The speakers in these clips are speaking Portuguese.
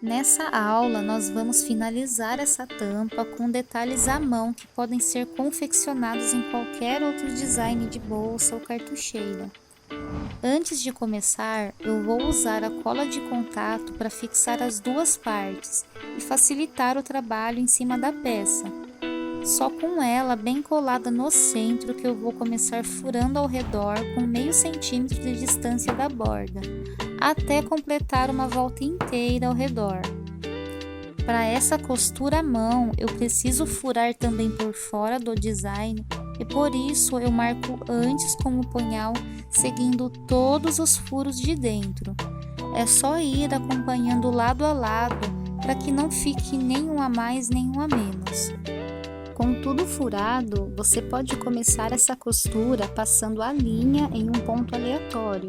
Nessa aula, nós vamos finalizar essa tampa com detalhes à mão que podem ser confeccionados em qualquer outro design de bolsa ou cartucheira. Antes de começar, eu vou usar a cola de contato para fixar as duas partes e facilitar o trabalho em cima da peça. Só com ela bem colada no centro que eu vou começar furando ao redor com meio centímetro de distância da borda, até completar uma volta inteira ao redor. Para essa costura à mão, eu preciso furar também por fora do design e por isso eu marco antes com o punhal, seguindo todos os furos de dentro. É só ir acompanhando lado a lado para que não fique nenhum a mais, nenhum a menos. Com tudo furado, você pode começar essa costura passando a linha em um ponto aleatório.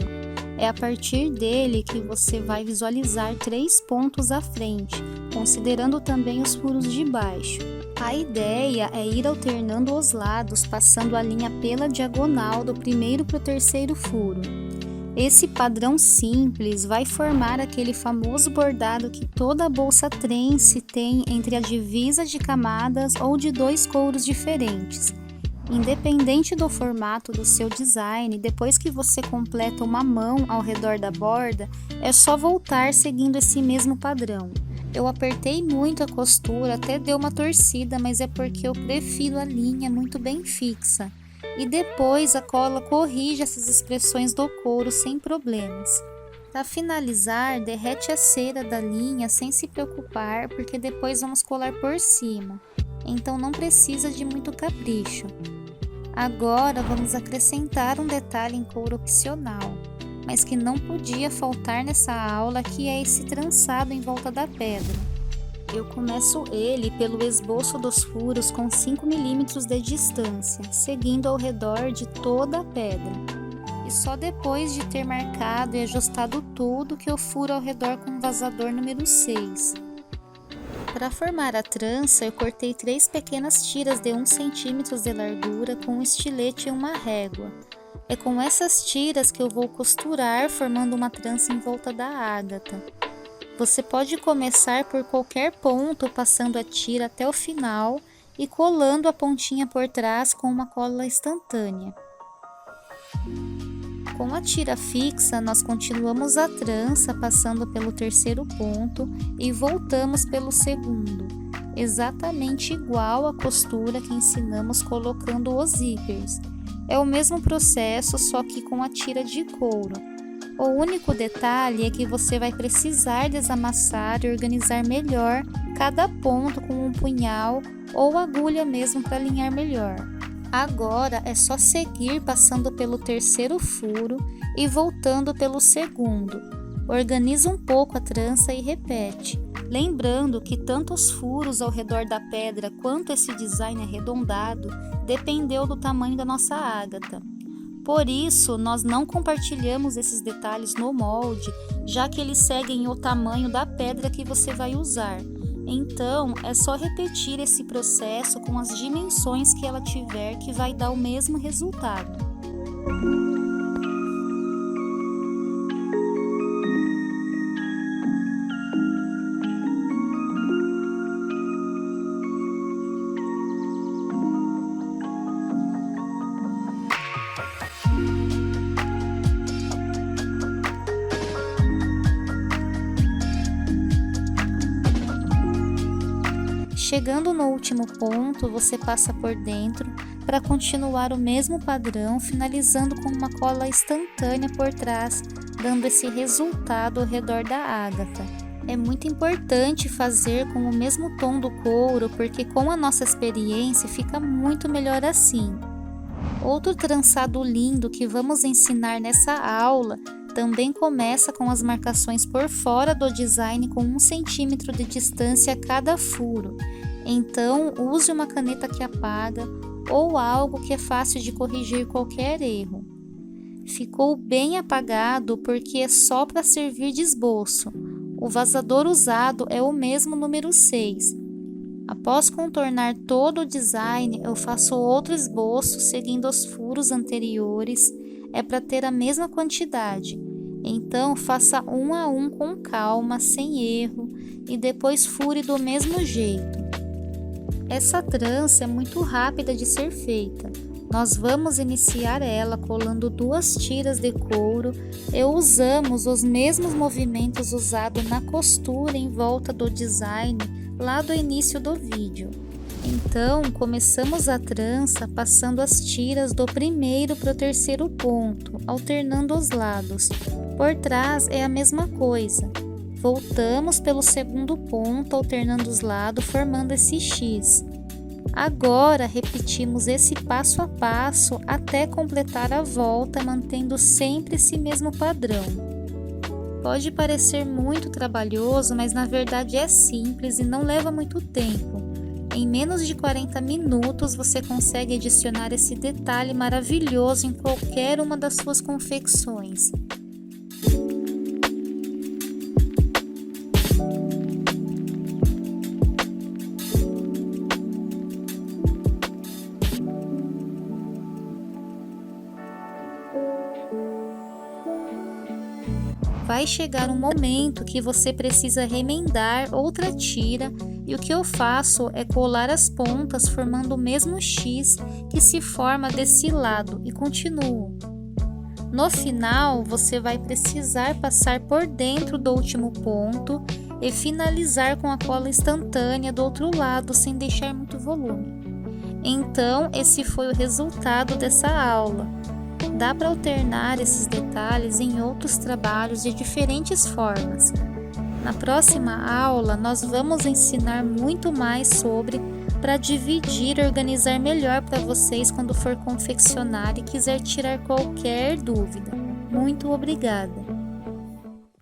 É a partir dele que você vai visualizar 3 pontos à frente, considerando também os furos de baixo. A ideia é ir alternando os lados, passando a linha pela diagonal do primeiro para o terceiro furo. Esse padrão simples vai formar aquele famoso bordado que toda bolsa trense tem entre a divisa de camadas ou de 2 couros diferentes. Independente do formato do seu design, depois que você completa uma mão ao redor da borda, é só voltar seguindo esse mesmo padrão. Eu apertei muito a costura, até deu uma torcida, mas é porque eu prefiro a linha muito bem fixa. E depois a cola corrige essas expressões do couro sem problemas. Para finalizar, derrete a cera da linha sem se preocupar, porque depois vamos colar por cima. Então não precisa de muito capricho. Agora vamos acrescentar um detalhe em couro opcional, mas que não podia faltar nessa aula, que é esse trançado em volta da pedra. Eu começo ele pelo esboço dos furos com 5 mm de distância, seguindo ao redor de toda a pedra. E só depois de ter marcado e ajustado tudo que eu furo ao redor com o vazador número 6. Para formar a trança, eu cortei 3 pequenas tiras de 1 cm de largura com um estilete e uma régua. É com essas tiras que eu vou costurar, formando uma trança em volta da ágata. Você pode começar por qualquer ponto, passando a tira até o final e colando a pontinha por trás com uma cola instantânea. Com a tira fixa, nós continuamos a trança passando pelo terceiro ponto e voltamos pelo segundo, exatamente igual à costura que ensinamos colocando os zíperes. É o mesmo processo, só que com a tira de couro. O único detalhe é que você vai precisar desamassar e organizar melhor cada ponto com um punhal ou agulha mesmo para alinhar melhor. Agora é só seguir passando pelo terceiro furo e voltando pelo segundo. Organiza um pouco a trança e repete. Lembrando que tanto os furos ao redor da pedra quanto esse design arredondado dependeu do tamanho da nossa ágata. Por isso, nós não compartilhamos esses detalhes no molde, já que eles seguem o tamanho da pedra que você vai usar. Então, é só repetir esse processo com as dimensões que ela tiver, que vai dar o mesmo resultado. Chegando no último ponto, você passa por dentro para continuar o mesmo padrão, finalizando com uma cola instantânea por trás, dando esse resultado ao redor da ágata. É muito importante fazer com o mesmo tom do couro, porque com a nossa experiência fica muito melhor assim. Outro trançado lindo que vamos ensinar nessa aula também começa com as marcações por fora do design com 1 cm de distância a cada furo. Então, use uma caneta que apaga ou algo que é fácil de corrigir qualquer erro. Ficou bem apagado porque é só para servir de esboço. O vazador usado é o mesmo número 6. Após contornar todo o design, eu faço outro esboço seguindo os furos anteriores, é para ter a mesma quantidade. Então, faça um a um com calma, sem erro, e depois fure do mesmo jeito. Essa trança é muito rápida de ser feita. Nós vamos iniciar ela colando 2 tiras de couro e usamos os mesmos movimentos usados na costura em volta do design lá do início do vídeo. Então, começamos a trança passando as tiras do primeiro para o terceiro ponto, alternando os lados. Por trás é a mesma coisa. Voltamos pelo segundo ponto, alternando os lados, formando esse X. Agora, repetimos esse passo a passo até completar a volta, mantendo sempre esse mesmo padrão. Pode parecer muito trabalhoso, mas na verdade é simples e não leva muito tempo. Em menos de 40 minutos você consegue adicionar esse detalhe maravilhoso em qualquer uma das suas confecções. Vai chegar um momento que você precisa remendar outra tira e o que eu faço é colar as pontas formando o mesmo X que se forma desse lado e continuo. No final, você vai precisar passar por dentro do último ponto e finalizar com a cola instantânea do outro lado sem deixar muito volume. Então, esse foi o resultado dessa aula. Dá para alternar esses detalhes em outros trabalhos de diferentes formas. Na próxima aula, nós vamos ensinar muito mais sobre para dividir e organizar melhor para vocês quando for confeccionar e quiser tirar qualquer dúvida. Muito obrigada!